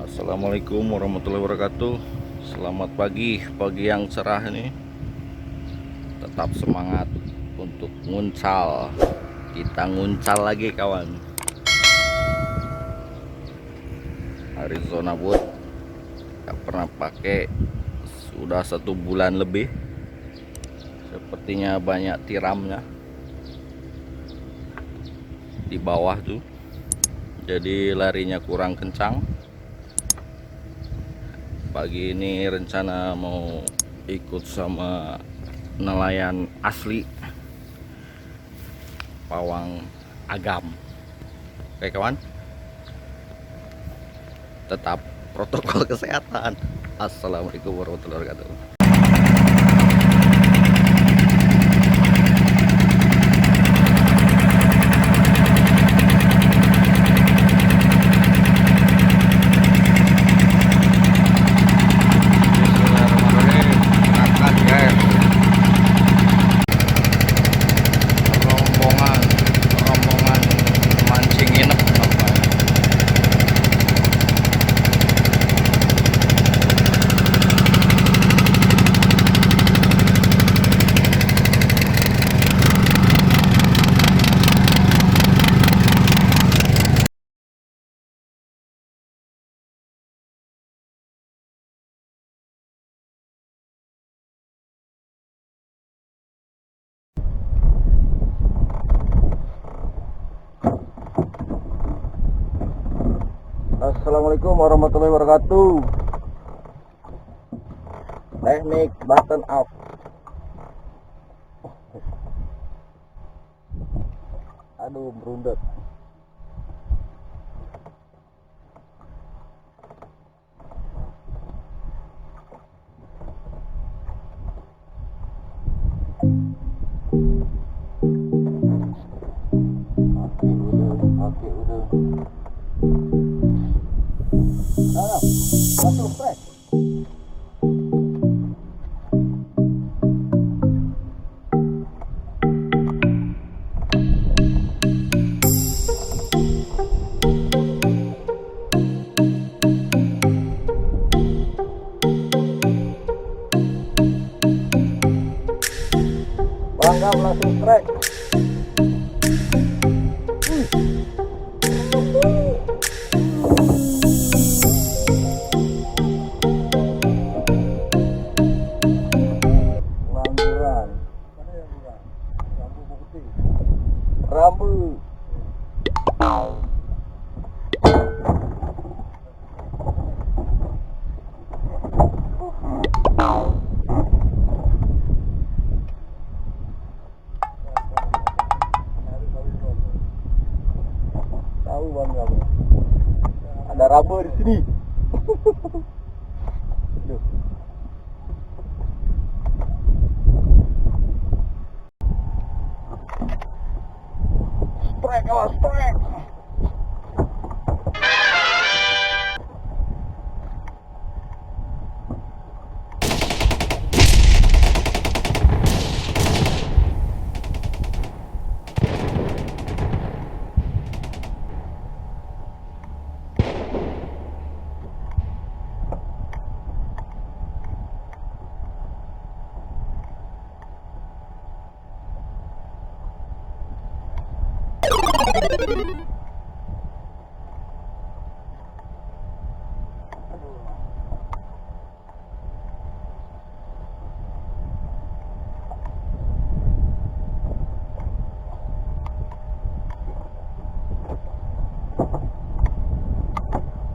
Assalamualaikum warahmatullahi wabarakatuh. Selamat pagi yang cerah ini. Tetap semangat untuk nguncal. Kita nguncal lagi kawan. Arizona boat gak pernah pakai sudah 1 bulan lebih. Sepertinya banyak tiramnya di bawah tuh, jadi larinya kurang kencang. Pagi ini rencana mau ikut sama nelayan asli pawang agam. Oke kawan, tetap protokol kesehatan. Assalamualaikum warahmatullahi wabarakatuh. Rombongan mancing nginep namanya. Assalamualaikum warahmatullahi wabarakatuh. Teknik button up. Aduh, berundet. Pake udah. AMPUH Strek. Bangga langsung strek. Rambu. Tahu bang kamu. Ada rambu di sini. Strek, awas strek.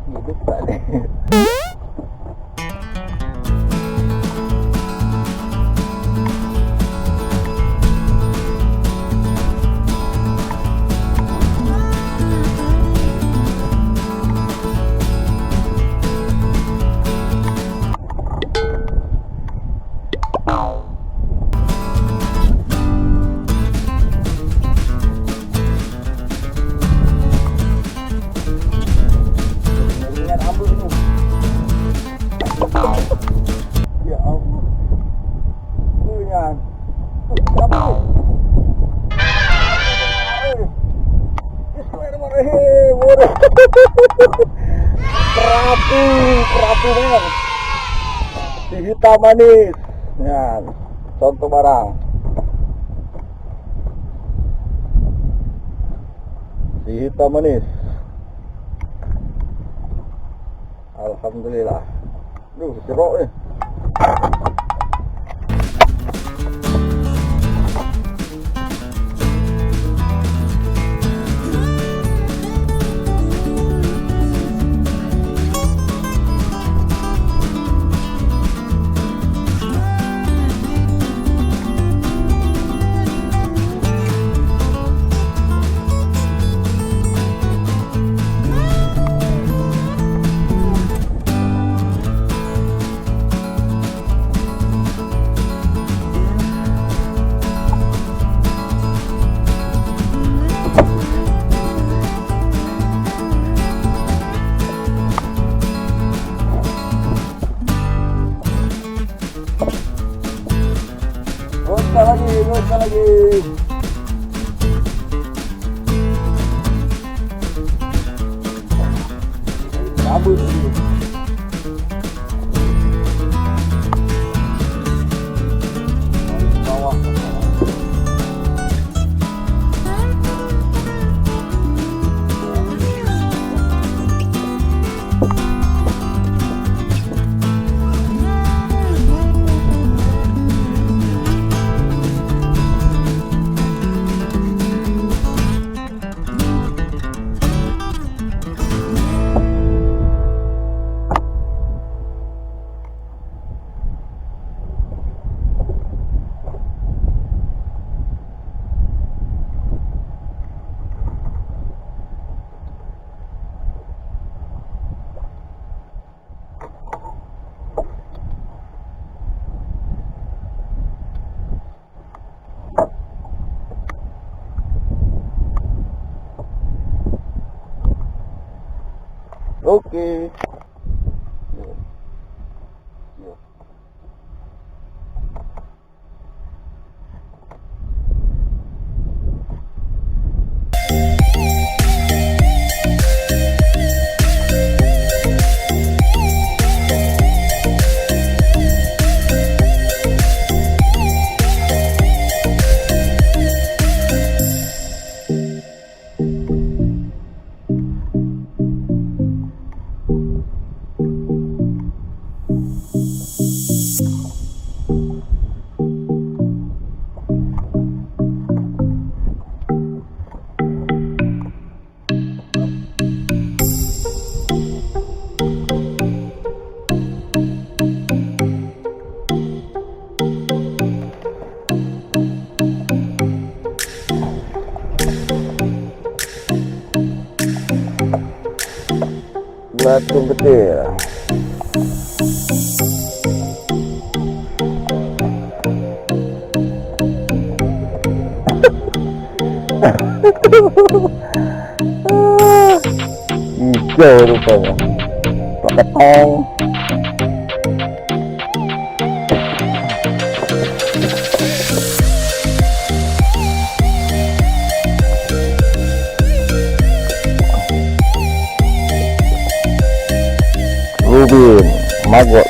Hidup kali. Lihat ambil ini. Kerapu men. Si hitam manis. Ya, contoh barang. Si hitam manis. Alhamdulillah. Duh, jeruk nih. Gosok lagi. Cabut dulu. Bawah. Oke. Batu kecil. Hijau rupanya. Pakai tong. Rubin, maggot.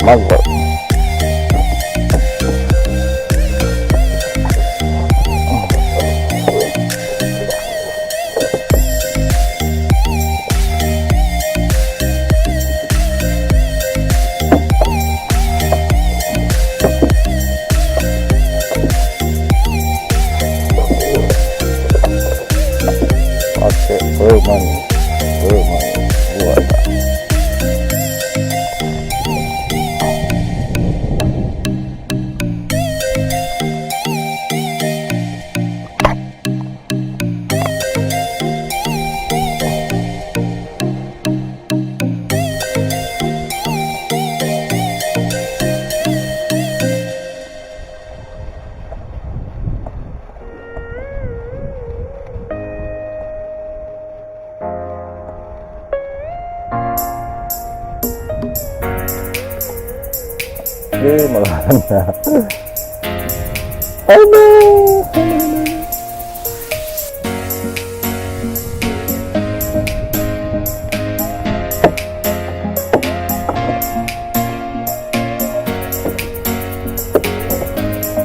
Pakai bermanis buat. Malahannya. Aduh.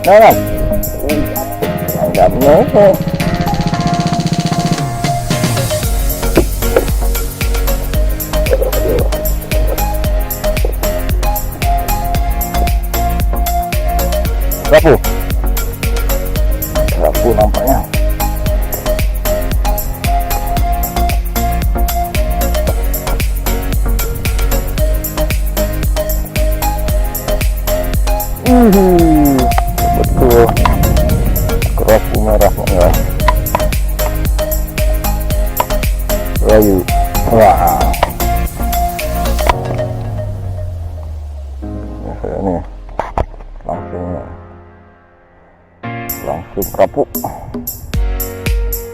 Nah, langgam Rapu nampaknya. Betul kerapu merah enggak layu. Wah, ini langsung kerapu.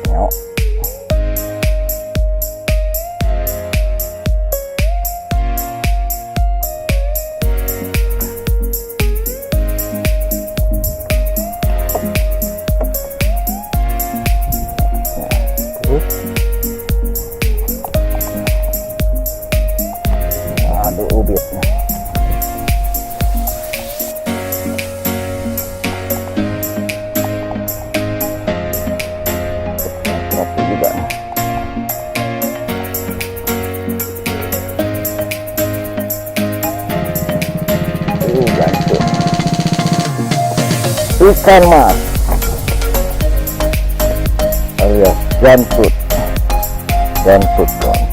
Nyok. Ada ubitnya. Tapi juga gantung ikan mas alias jantut kawan.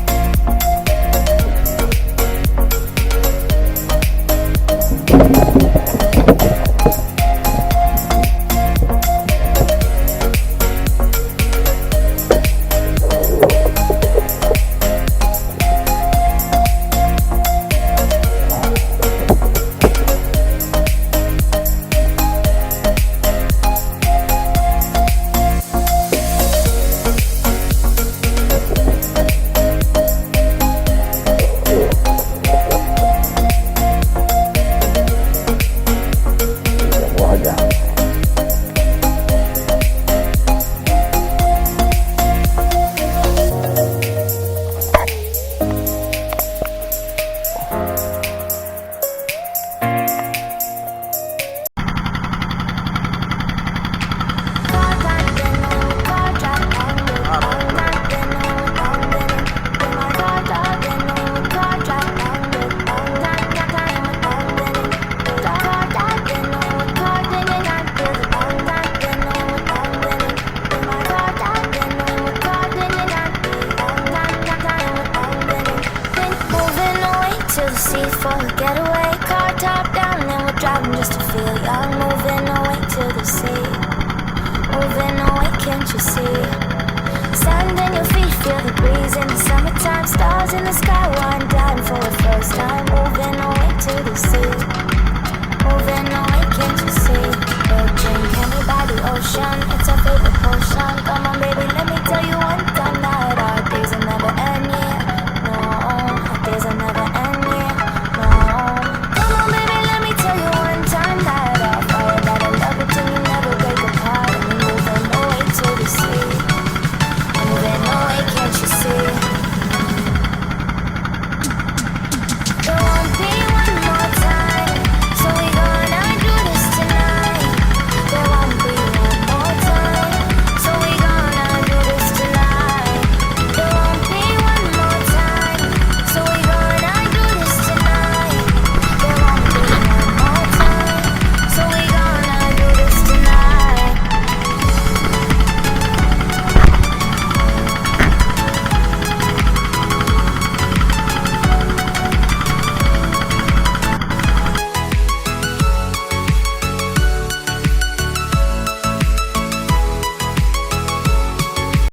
For a getaway, car top down and we're driving just to feel young. Moving away to the sea, moving away, can't you see? Sand in your feet, feel the breeze in the summertime. Stars in the sky, one down for the first time. Moving away to the sea, moving away, can't you see? We're drinking by the ocean. It's